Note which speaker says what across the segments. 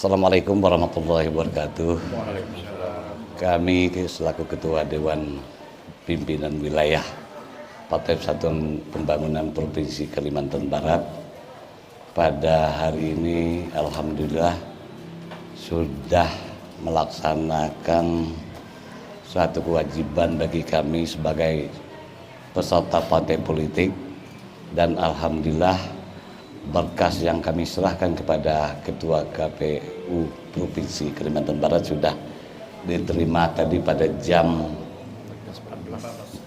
Speaker 1: Assalamualaikum warahmatullahi wabarakatuh.
Speaker 2: Waalaikumsalam.
Speaker 1: Kami selaku Ketua Dewan Pimpinan Wilayah Partai Persatuan Pembangunan Provinsi Kalimantan Barat pada hari ini alhamdulillah sudah melaksanakan suatu kewajiban bagi kami sebagai peserta partai politik, dan alhamdulillah berkas yang kami serahkan kepada Ketua KPU Provinsi Kalimantan Barat sudah diterima tadi pada jam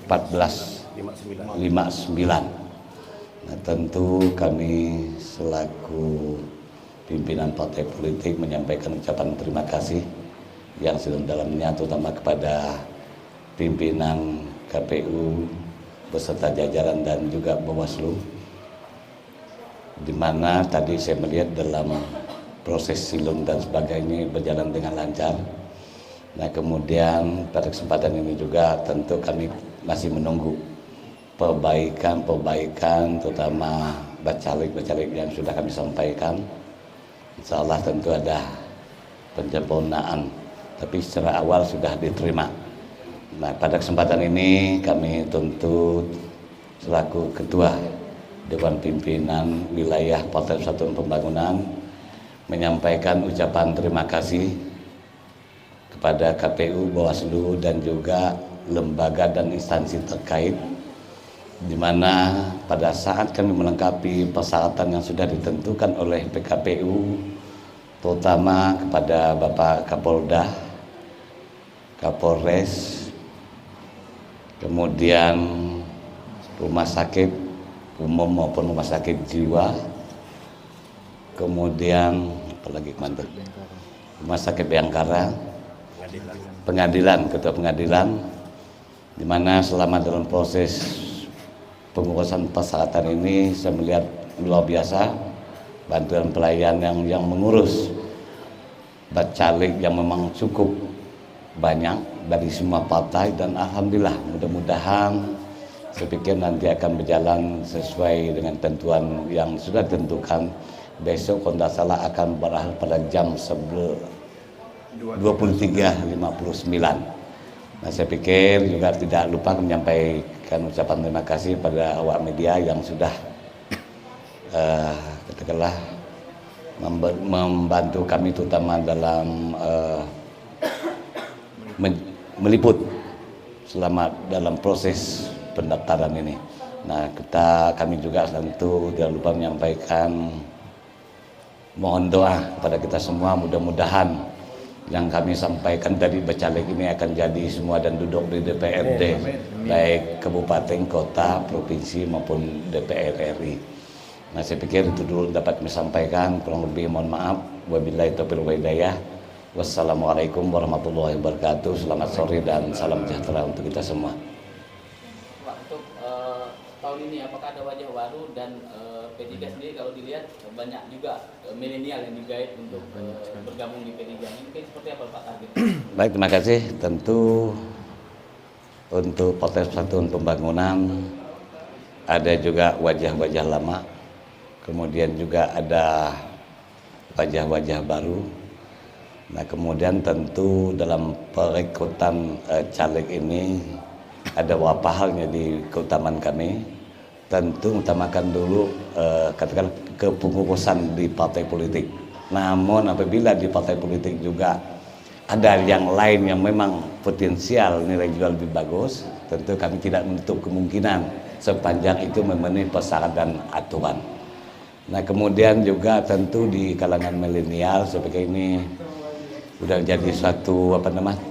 Speaker 1: 14.59. Nah, tentu kami selaku pimpinan partai politik menyampaikan ucapan terima kasih yang sedalam-dalamnya, terutama kepada pimpinan KPU beserta jajaran dan juga Bawaslu, di mana tadi saya melihat dalam proses silum dan sebagainya berjalan dengan lancar. Nah, kemudian pada kesempatan ini juga tentu kami masih menunggu perbaikan terutama bacalek yang sudah kami sampaikan. Insya Allah tentu ada penyempurnaan, tapi secara awal sudah diterima. Nah, pada kesempatan ini kami tentu selaku Ketua Dewan Pimpinan Wilayah Partai Persatuan Pembangunan menyampaikan ucapan terima kasih kepada KPU, Bawaslu dan juga lembaga dan instansi terkait, di mana pada saat kami melengkapi persyaratan yang sudah ditentukan oleh PKPU, terutama kepada Bapak Kapolda, Kapolres, kemudian rumah sakit umum maupun rumah sakit jiwa, kemudian apalagi mantan rumah sakit Bayangkara, pengadilan, ketua pengadilan, di mana selama dalam proses pengurusan persyaratan ini saya melihat luar biasa bantuan pelayan yang mengurus bacalek yang memang cukup banyak dari semua partai, dan alhamdulillah mudah-mudahan saya pikir nanti akan berjalan sesuai dengan tentuan yang sudah ditentukan. Besok kalau tidak salah akan berakhir pada jam 23.59. Nah, saya pikir juga tidak lupa menyampaikan ucapan terima kasih pada awak media yang sudah katakanlah membantu kami terutama dalam meliput selama dalam proses pendaftaran ini. Nah, kami juga tentu tidak lupa menyampaikan mohon doa kepada kita semua, mudah-mudahan yang kami sampaikan tadi bacalek ini akan jadi semua dan duduk di DPRD, baik kabupaten, kota, provinsi maupun DPR RI. Nah, saya pikir itu dulu dapat kami sampaikan, kurang lebih mohon maaf. Wabillahi taufiq wal hidayah. Wassalamualaikum warahmatullahi wabarakatuh. Selamat sore dan salam sejahtera untuk kita semua.
Speaker 3: Untuk tahun ini apakah ada wajah baru, dan P3 sendiri kalau dilihat banyak juga milenial yang digait untuk bergabung di P3 ini, mungkin seperti apa Pak target?
Speaker 1: Baik, terima kasih. Tentu untuk Partai Persatuan Pembangunan ada juga wajah-wajah lama, kemudian juga ada wajah-wajah baru. Nah, kemudian tentu dalam perekrutan caleg ini ada beberapa hal yang jadi keutamaan kami. Tentu utamakan dulu katakan kepengurusan di partai politik. Namun apabila di partai politik juga ada yang lain yang memang potensial nilai jual lebih bagus, tentu kami tidak menutup kemungkinan sepanjang itu memenuhi persyaratan dan aturan. Nah, kemudian juga tentu di kalangan milenial seperti ini udah jadi suatu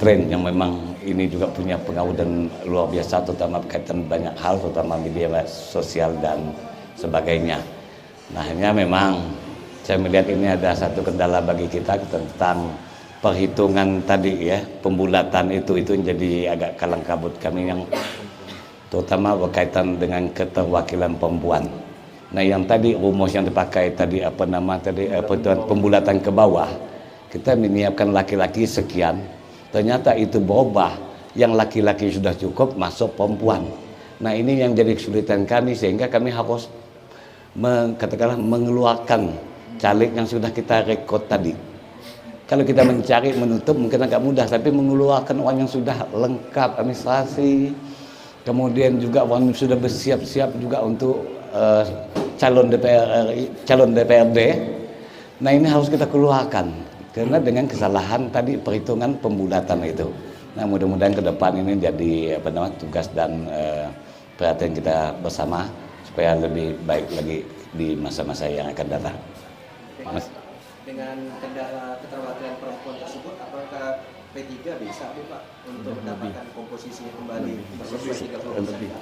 Speaker 1: tren yang memang ini juga punya pengaruh dan luar biasa, terutama berkaitan banyak hal, terutama media sosial dan sebagainya. Nah, hanya memang saya melihat ini ada satu kendala bagi kita tentang perhitungan tadi ya, pembulatan itu jadi agak kalang kabut kami, yang terutama berkaitan dengan keterwakilan perempuan. Nah, yang tadi rumus yang dipakai tadi pembulatan ke bawah, kita menyiapkan laki-laki sekian, ternyata itu berubah, yang laki-laki sudah cukup masuk perempuan. Nah, ini yang jadi kesulitan kami, sehingga kami harus katakanlah mengeluarkan caleg yang sudah kita rekod tadi. Kalau kita mencari menutup mungkin agak mudah, tapi mengeluarkan uang yang sudah lengkap administrasi, kemudian juga uang yang sudah bersiap-siap juga untuk calon DPR RI, calon DPRD. Nah ini harus kita keluarkan karena dengan kesalahan tadi perhitungan pembulatan itu. Nah mudah-mudahan ke depan ini jadi tugas dan perhatian kita bersama supaya lebih baik lagi di masa-masa yang akan datang. Mas.
Speaker 2: Dengan kendala keterwakilan perempuan tersebut, apakah P3 bisa Pak untuk mendapatkan komposisi kembali sesuai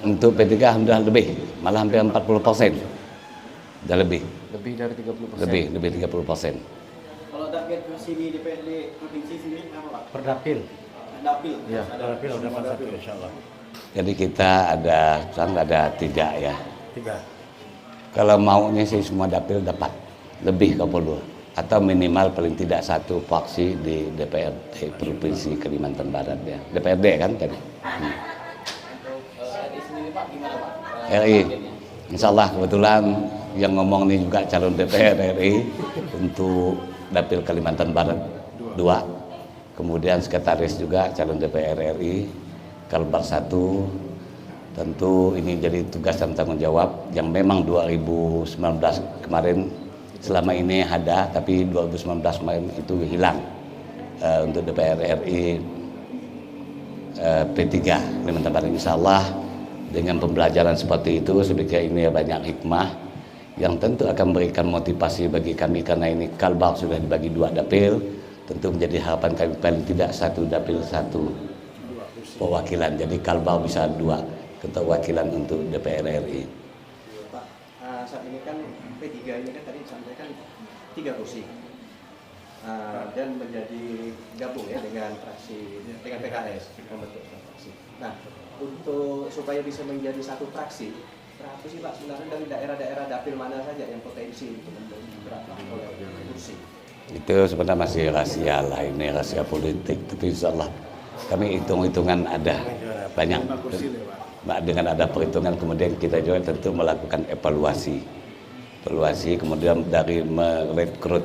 Speaker 2: 30%?
Speaker 1: Untuk P3 alhamdulillah lebih, malah hampir 40%. Sudah lebih.
Speaker 4: Lebih dari 30%.
Speaker 1: Lebih 30%.
Speaker 2: Kalau target kursi di DPRD provinsi sendiri apa Pak?
Speaker 4: Perdapil.
Speaker 2: Dapil.
Speaker 4: Ya, perdapil udah dapat 1 insyaallah.
Speaker 1: Jadi kita ada 3 ya.
Speaker 4: 3.
Speaker 1: Kalau maunya sih semua dapil dapat, lebih kalau perlu. Atau minimal paling tidak 1 fraksi di DPRD Provinsi Kalimantan Barat ya. DPRD kan tadi.
Speaker 3: Untuk RI sendiri Pak gimana Pak?
Speaker 1: RI, insya Allah kebetulan yang ngomong ini juga calon DPR RI untuk dapil Kalimantan Barat 2. Kemudian sekretaris juga calon DPR RI Kalbar 1. Tentu ini jadi tugas dan tanggung jawab yang memang 2019 kemarin selama ini ada, tapi 2019 kemarin itu hilang untuk DPR RI P3 Kalimantan Barat. Insya Allah dengan pembelajaran seperti itu, saya pikir ini banyak hikmah yang tentu akan memberikan motivasi bagi kami, karena ini Kalbar sudah dibagi 2 dapil, tentu menjadi harapan kami paling tidak 1 dapil 1 perwakilan. Jadi Kalbar bisa 2 keterwakilan untuk DPR RI.
Speaker 2: Pak, saat ini kan P3 ini kan tadi disampaikan 3 kursi dan menjadi gabung ya dengan fraksi dengan PKS membentuk fraksi. Nah, untuk supaya bisa menjadi 1 fraksi, berapa sih Pak sebenarnya dari daerah-daerah dapil mana saja yang potensi untuk berapa oleh kursi?
Speaker 1: Itu sebenarnya masih rahasia lah, ini rahasia politik, tapi insya Allah kami hitung-hitungan ada banyak. Dengan ada perhitungan kemudian kita juga tentu melakukan evaluasi, kemudian dari merekrut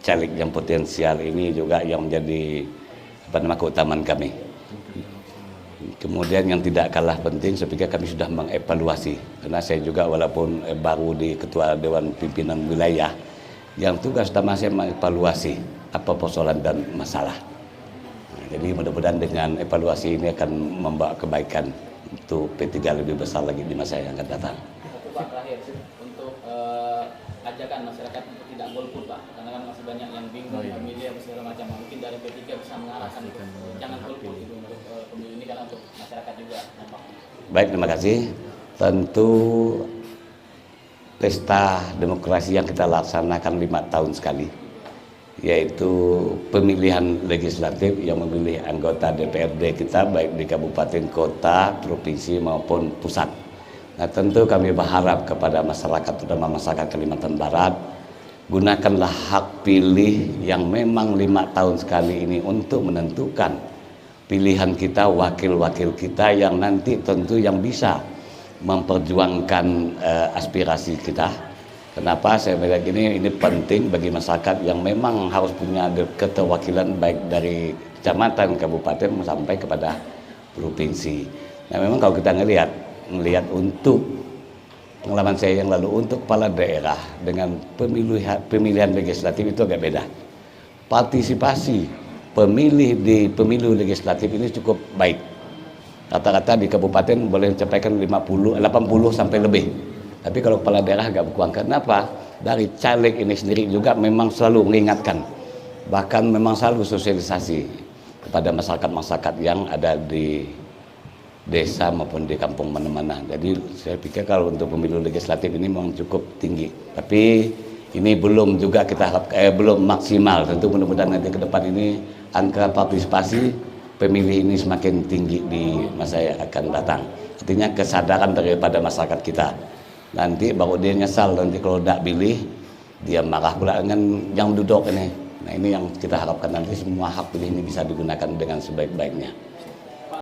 Speaker 1: caleg yang potensial ini juga yang menjadi keutamaan kami. Kemudian yang tidak kalah penting, saya pikir kami sudah mengevaluasi, karena saya juga walaupun baru di Ketua Dewan Pimpinan Wilayah, yang tugas utama saya mengevaluasi apa persoalan dan masalah. Jadi mudah-mudahan dengan evaluasi ini akan membawa kebaikan untuk P3 lebih besar lagi di masa yang akan datang.
Speaker 3: Satu Pak terakhir untuk ajakan masyarakat untuk tidak golput Pak, karena kan masih banyak yang bingung memilih apa segala macam. Mungkin dari P3 bisa mengarahkan jangan golput itu untuk pemilu ini, karena untuk masyarakat juga nampaknya.
Speaker 1: Baik, terima kasih. Tentu pesta demokrasi yang kita laksanakan 5 tahun sekali, yaitu pemilihan legislatif yang memilih anggota DPRD kita baik di kabupaten, kota, provinsi maupun pusat. Nah tentu kami berharap kepada masyarakat, terutama masyarakat Kalimantan Barat, gunakanlah hak pilih yang memang 5 tahun sekali ini untuk menentukan pilihan kita, wakil-wakil kita yang nanti tentu yang bisa memperjuangkan aspirasi kita. Kenapa saya bilang gini, ini penting bagi masyarakat yang memang harus punya keterwakilan baik dari kecamatan, kabupaten sampai kepada provinsi. Nah memang kalau kita ngelihat untuk pengalaman saya yang lalu untuk kepala daerah dengan pemilihan legislatif itu agak beda. Partisipasi pemilih di pemilu legislatif ini cukup baik. Rata-rata di kabupaten boleh mencapaikan 80 sampai lebih. Tapi kalau kepala daerah agak berkurang. Kenapa? Dari caleg ini sendiri juga memang selalu mengingatkan, bahkan memang selalu sosialisasi kepada masyarakat-masyarakat yang ada di desa maupun di kampung mana-mana. Jadi saya pikir kalau untuk pemilu legislatif ini memang cukup tinggi. Tapi ini belum juga kita harap belum maksimal. Tentu mudah-mudahan nanti ke depan ini angka partisipasi pemilih ini semakin tinggi di masa yang akan datang. Artinya kesadaran daripada masyarakat kita. Nanti baru dia nyesal nanti kalau tidak pilih, dia marah pula dengan yang duduk ini. Nah ini yang kita harapkan nanti semua hak pilih ini bisa digunakan dengan sebaik-baiknya.